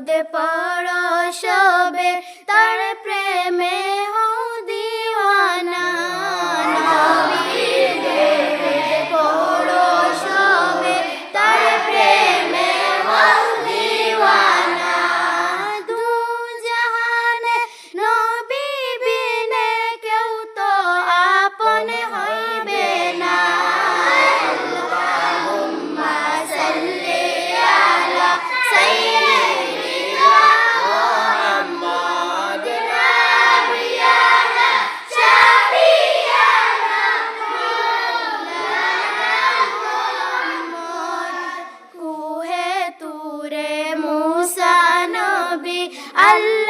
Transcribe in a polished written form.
দরুদে পড়ো সবে তার প্রেমে হও দিওয়ানা নবীর দরুদে পড়ো সবে তার প্রেমে হও দিওয়ানা দু জাহানে নবী বিনে কেউ তো আপন হইবে না আল্লাহুম্মা সাল্লি আলা সাইয়্যিদিনা মুহাম্মাদ নাবিয়ানা শাফিয়ানা মুহাম্মদ কুহে তুরে মুসা নবী আল্লাহ